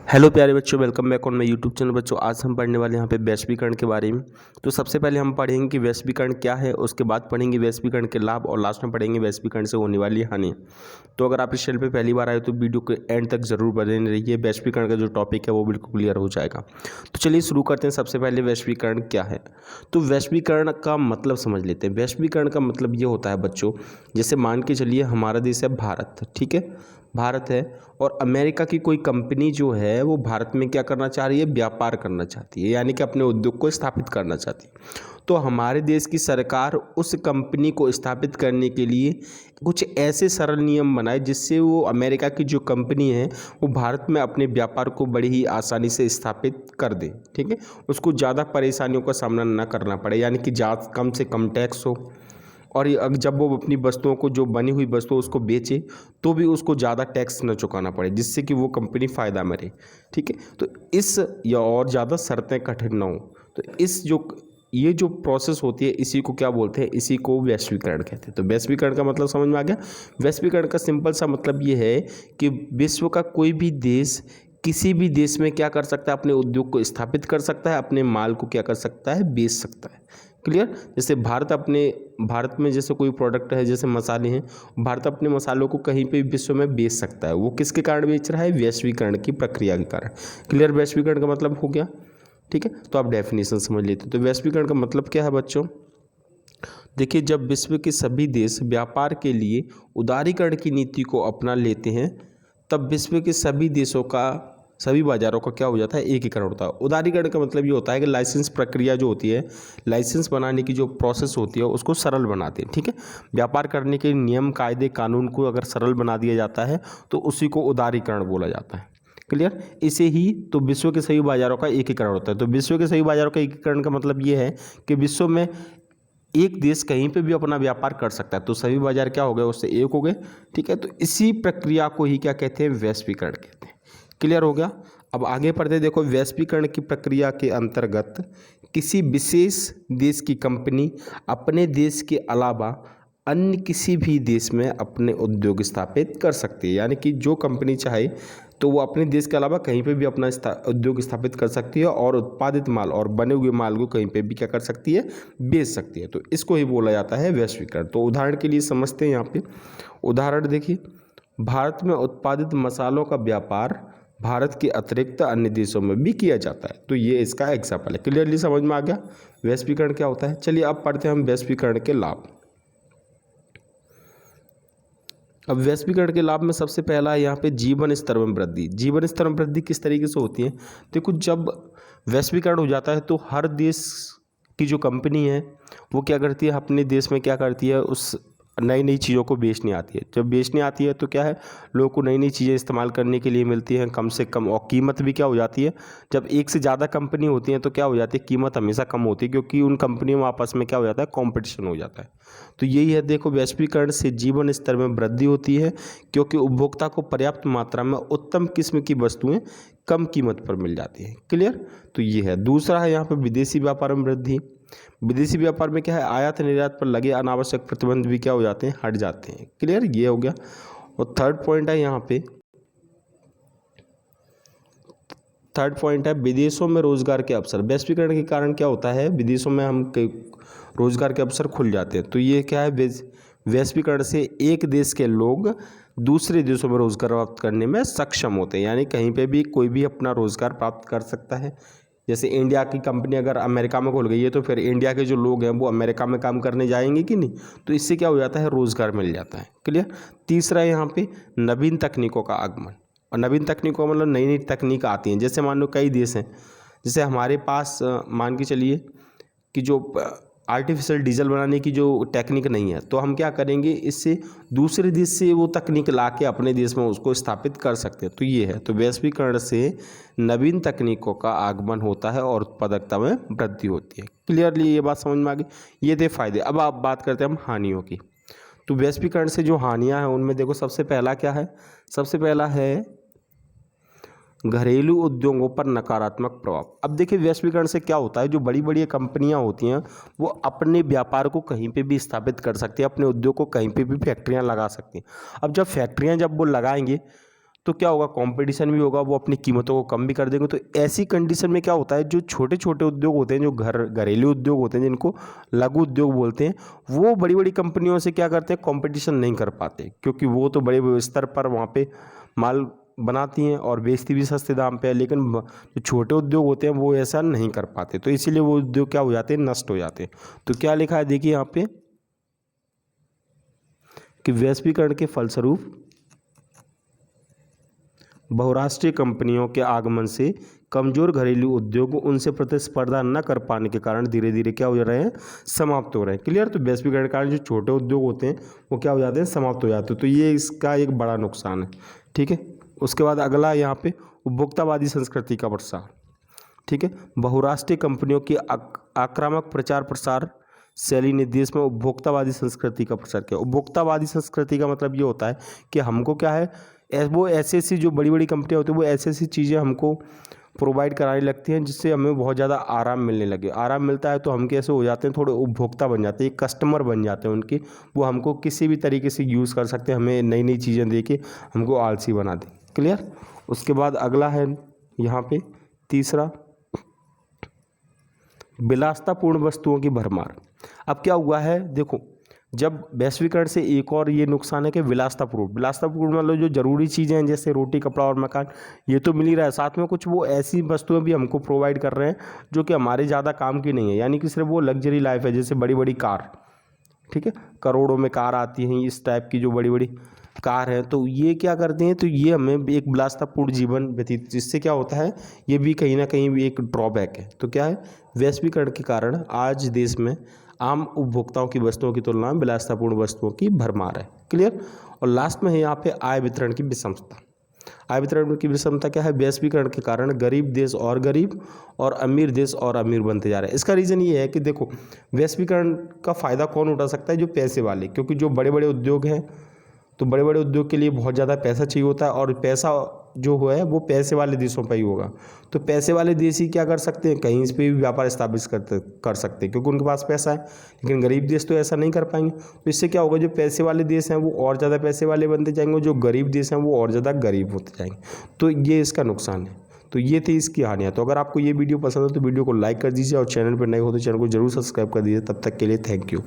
Hello प्यारे बच्चों, welcome back on my YouTube channel. बच्चों आज हम पढ़ने वाले यहाँ पे वैश्वीकरण के बारे में। तो सबसे पहले हम पढ़ेंगे कि वैश्वीकरण क्या है, उसके बाद पढ़ेंगे वैश्वीकरण के लाभ और लास्ट में पढ़ेंगे वैश्वीकरण से होने वाली हानि। तो अगर आप इस चैनल पे पहली बार आए तो वीडियो के एंड तक जरूर बने रहिए। वैश्वीकरण का जो टॉपिक है वो बिल्कुल क्लियर हो जाएगा। तो चलिए शुरू करते हैं। सबसे पहले वैश्वीकरण क्या है, तो वैश्वीकरण का मतलब समझ लेते हैं। वैश्वीकरण का मतलब ये होता है बच्चों, जैसे मान के चलिए हमारा देश है भारत, ठीक है, भारत है और अमेरिका की कोई कंपनी जो है वो भारत में क्या करना चाह रही है, व्यापार करना चाहती है, यानी कि अपने उद्योग को स्थापित करना चाहती है। तो हमारे देश की सरकार उस कंपनी को स्थापित करने के लिए कुछ ऐसे सरल नियम बनाए जिससे वो अमेरिका की जो कंपनी है वो भारत में अपने व्यापार को बड़ी ही आसानी से स्थापित कर दे, ठीक है, उसको ज़्यादा परेशानियों का सामना ना करना पड़े, यानी कि ज़्यादा कम से कम टैक्स हो। और जब वो अपनी वस्तुओं को, जो बनी हुई वस्तु उसको बेचे तो भी उसको ज़्यादा टैक्स न चुकाना पड़े, जिससे कि वो कंपनी फ़ायदा में रहे, ठीक है। तो इस या और ज़्यादा शर्तें कठिन ना हो, तो ये जो प्रोसेस होती है इसी को क्या बोलते हैं, इसी को वैश्वीकरण कहते हैं। तो वैश्वीकरण का मतलब समझ में आ गया। वैश्वीकरण का सिंपल सा मतलब ये है कि विश्व का कोई भी देश किसी भी देश में क्या कर सकता है, अपने उद्योग को स्थापित कर सकता है, अपने माल को क्या कर सकता है, बेच सकता है। क्लियर। जैसे भारत में जैसे कोई प्रोडक्ट है, जैसे मसाले हैं, भारत अपने मसालों को कहीं पे विश्व में बेच सकता है। वो किसके कारण बेच रहा है, वैश्वीकरण की प्रक्रिया के कारण। क्लियर। वैश्वीकरण का मतलब हो गया, ठीक है। तो आप डेफिनेशन समझ लेते। तो वैश्वीकरण का मतलब क्या है बच्चों, देखिए, जब विश्व के सभी देश व्यापार के लिए उदारीकरण की नीति को अपना लेते हैं तब विश्व के सभी देशों का, सभी बाजारों का क्या हो जाता है, एकीकरण होता है। उदारीकरण का मतलब ये होता है कि लाइसेंस प्रक्रिया जो होती है, लाइसेंस बनाने की जो प्रोसेस होती है उसको सरल बनाते हैं, ठीक है। व्यापार करने के नियम, कायदे, कानून को अगर सरल बना दिया जाता है तो उसी को उदारीकरण बोला जाता है। क्लियर। इसे ही तो विश्व के सभी बाजारों का एकीकरण होता है। तो विश्व के सभी बाजारों का एकीकरण का मतलब ये है कि विश्व में एक देश कहीं पे भी अपना व्यापार कर सकता है, तो सभी बाजार क्या हो गए, उससे एक हो गए, ठीक है। तो इसी प्रक्रिया को ही क्या कहते हैं, वैश्वीकरण कहते हैं। क्लियर हो गया। अब आगे पढ़ते, देखो, वैश्वीकरण की प्रक्रिया के अंतर्गत किसी विशेष देश की कंपनी अपने देश के अलावा अन्य किसी भी देश में अपने उद्योग स्थापित कर सकती है, यानी कि जो कंपनी चाहे तो वो अपने देश के अलावा कहीं पे भी अपना उद्योग स्थापित कर सकती है और उत्पादित माल और बने हुए माल को कहीं पे भी क्या कर सकती है, बेच सकती है। तो इसको ही बोला जाता है वैश्वीकरण। तो उदाहरण के लिए समझते हैं, यहाँ पे उदाहरण देखिए, भारत में उत्पादित मसालों का व्यापार भारत के अतिरिक्त अन्य देशों में भी किया जाता है। तो ये इसका एग्जाम्पल है। क्लियरली समझ में आ गया वैश्वीकरण क्या होता है। चलिए अब पढ़ते हैं हम वैश्वीकरण के लाभ। अब वैश्वीकरण के लाभ में सबसे पहला है यहाँ पे जीवन स्तर में वृद्धि। जीवन स्तर में वृद्धि किस तरीके से होती है, देखो, जब वैश्वीकरण हो जाता है तो हर देश की जो कंपनी है वो क्या करती है, अपने देश में क्या करती है, उस नई नई चीज़ों को बेचने आती है। जब बेचने आती है तो क्या है, लोगों को नई नई चीज़ें इस्तेमाल करने के लिए मिलती हैं कम से कम, और कीमत भी क्या हो जाती है, जब एक से ज़्यादा कंपनी होती है तो क्या हो जाती है, कीमत हमेशा कम होती है, क्योंकि उन कंपनियों में आपस में क्या हो जाता है, कंपटीशन हो जाता है। तो यही है, देखो, वैश्वीकरण से जीवन स्तर में वृद्धि होती है क्योंकि उपभोक्ता को पर्याप्त मात्रा में उत्तम किस्म की वस्तुएं कम कीमत पर मिल जाती हैं। क्लियर। तो ये है। दूसरा है यहाँ पर विदेशी व्यापार में वृद्धि। विदेशी व्यापार में क्या है, आयात निर्यात पर लगे अनावश्यक प्रतिबंध भी क्या हो जाते हैं, हट जाते हैं। क्लियर, ये हो गया। और थर्ड पॉइंट है विदेशों में रोजगार के अवसर। वैश्वीकरण के कारण क्या होता है, विदेशों में हम रोजगार के अवसर खुल जाते हैं। तो ये क्या है, वैश्वीकरण से एक देश के लोग दूसरे देशों में रोजगार प्राप्त करने में सक्षम होते हैं, यानी कहीं पे भी कोई भी अपना रोजगार प्राप्त कर सकता है। जैसे इंडिया की कंपनी अगर अमेरिका में खुल गई है तो फिर इंडिया के जो लोग हैं वो अमेरिका में काम करने जाएंगे कि नहीं, तो इससे क्या हो जाता है, रोजगार मिल जाता है। क्लियर। तीसरा है यहाँ पे नवीन तकनीकों का आगमन। और नवीन तकनीकों का मतलब नई नई तकनीक आती हैं। जैसे मान लो कई देश हैं, जैसे हमारे पास मान के चलिए कि जो आर्टिफिशियल डीजल बनाने की जो टेक्निक नहीं है, तो हम क्या करेंगे, इससे दूसरे देश से वो तकनीक ला के अपने देश में उसको स्थापित कर सकते हैं। तो ये है। तो वैश्वीकरण से नवीन तकनीकों का आगमन होता है और उत्पादकता में वृद्धि होती है। क्लियरली ये बात समझ में आ गई। ये थे फायदे। अब आप बात करते हैं हम हानियों की। तो वैश्वीकरण से जो हानियाँ हैं उनमें देखो, सबसे पहला क्या है, सबसे पहला है घरेलू उद्योगों पर नकारात्मक प्रभाव। अब देखिए, वैश्वीकरण से क्या होता है, जो बड़ी बड़ी कंपनियां होती हैं वो अपने व्यापार को कहीं पे भी स्थापित कर सकती हैं, अपने उद्योग को कहीं पे भी फैक्ट्रियां लगा सकती हैं। अब जब फैक्ट्रियां जब वो लगाएंगे तो क्या होगा, कंपटीशन भी होगा, वो अपनी कीमतों को कम भी कर देंगे। तो ऐसी कंडीशन में क्या होता है, जो छोटे छोटे उद्योग होते हैं, जो घरेलू उद्योग होते हैं, जिनको लघु उद्योग बोलते हैं, वो बड़ी बड़ी कंपनियों से क्या करते हैं, कंपटीशन नहीं कर पाते, क्योंकि वो तो बड़े स्तर पर वहाँ पे माल बनाती हैं और बेचती भी सस्ते दाम पे है। लेकिन जो छोटे उद्योग होते हैं वो ऐसा नहीं कर पाते, तो इसीलिए वो उद्योग क्या हो जाते हैं, नष्ट हो जाते हैं। तो क्या लिखा है देखिए यहाँ पे कि वैश्वीकरण के फलस्वरूप बहुराष्ट्रीय कंपनियों के आगमन से कमजोर घरेलू उद्योग उनसे प्रतिस्पर्धा न कर पाने के कारण धीरे धीरे क्या हो रहे हैं, समाप्त हो रहे हैं। क्लियर। तो वैश्वीकरण के कारण जो छोटे उद्योग होते हैं वो क्या हो जाते हैं, समाप्त हो जाते हैं। तो ये इसका एक बड़ा नुकसान है। ठीक है। उसके बाद अगला यहाँ पे उपभोक्तावादी संस्कृति का प्रसार। ठीक है। बहुराष्ट्रीय कंपनियों की आक्रामक प्रचार प्रसार शैली ने देश में उपभोक्तावादी संस्कृति का प्रसार किया। उपभोक्तावादी संस्कृति का मतलब ये होता है कि हमको क्या है, वो ऐसी जो बड़ी बड़ी कंपनियां होती हैं वो ऐसी चीज़ें हमको प्रोवाइड कराने लगती हैं जिससे हमें बहुत ज़्यादा आराम मिलने लगे। आराम मिलता है तो हम कैसे हो जाते हैं, थोड़े उपभोक्ता बन जाते हैं, कस्टमर बन जाते हैं उनके। वो हमको किसी भी तरीके से यूज़ कर सकते हैं, हमें नई नई चीज़ें दे के हमको आलसी बना दें। क्लियर। उसके बाद अगला है यहाँ पे तीसरा, विलासतापूर्ण वस्तुओं की भरमार। अब क्या हुआ है, देखो जब वैश्वीकरण से एक और ये नुकसान है कि विलासतापूर्ण मतलब जो ज़रूरी चीज़ें हैं जैसे रोटी कपड़ा और मकान, ये तो मिल ही रहा है, साथ में कुछ वो ऐसी वस्तुएं भी हमको प्रोवाइड कर रहे हैं जो कि हमारे ज़्यादा काम की नहीं है, यानी कि सिर्फ वो लग्जरी लाइफ है, जैसे बड़ी बड़ी कार। ठीक है। करोड़ों में कार आती हैं, इस टाइप की जो बड़ी बड़ी कार है, तो ये क्या करते हैं, तो ये हमें एक विलासतापूर्ण जीवन व्यतीत, जिससे क्या होता है, ये भी कहीं ना कहीं भी एक ड्रॉबैक है। तो क्या है, वैश्वीकरण के कारण आज देश में आम उपभोक्ताओं की वस्तुओं की तुलना में विलासतापूर्ण वस्तुओं की भरमार है। क्लियर। और लास्ट में है यहाँ पे आय वितरण की विषमता। आय वितरण की विषमता क्या है, वैश्वीकरण के कारण गरीब देश और गरीब और अमीर देश और अमीर बनते जा रहे हैं। इसका रीज़न ये है कि देखो, वैश्वीकरण का फ़ायदा कौन उठा सकता है, जो पैसे वाले, क्योंकि जो बड़े बड़े उद्योग हैं, तो बड़े बड़े उद्योग के लिए बहुत ज़्यादा पैसा चाहिए होता है, और पैसा जो है वो पैसे वाले देशों पर ही होगा। तो पैसे वाले देश ही क्या कर सकते हैं, कहीं पे भी व्यापार स्थापित कर सकते हैं, क्योंकि उनके पास पैसा है। लेकिन गरीब देश तो ऐसा नहीं कर पाएंगे। तो इससे क्या होगा, जो पैसे वाले देश हैं वो और ज़्यादा पैसे वाले बनते जाएंगे, जो गरीब देश हैं वो और ज़्यादा गरीब होते जाएंगे। तो ये इसका नुकसान है। तो ये थी इसकी हानियाँ। तो अगर आपको ये वीडियो पसंद हो तो वीडियो को लाइक कर दीजिए, और चैनल पर नए हो तो चैनल को जरूर सब्सक्राइब कर दीजिए। तब तक के लिए थैंक यू।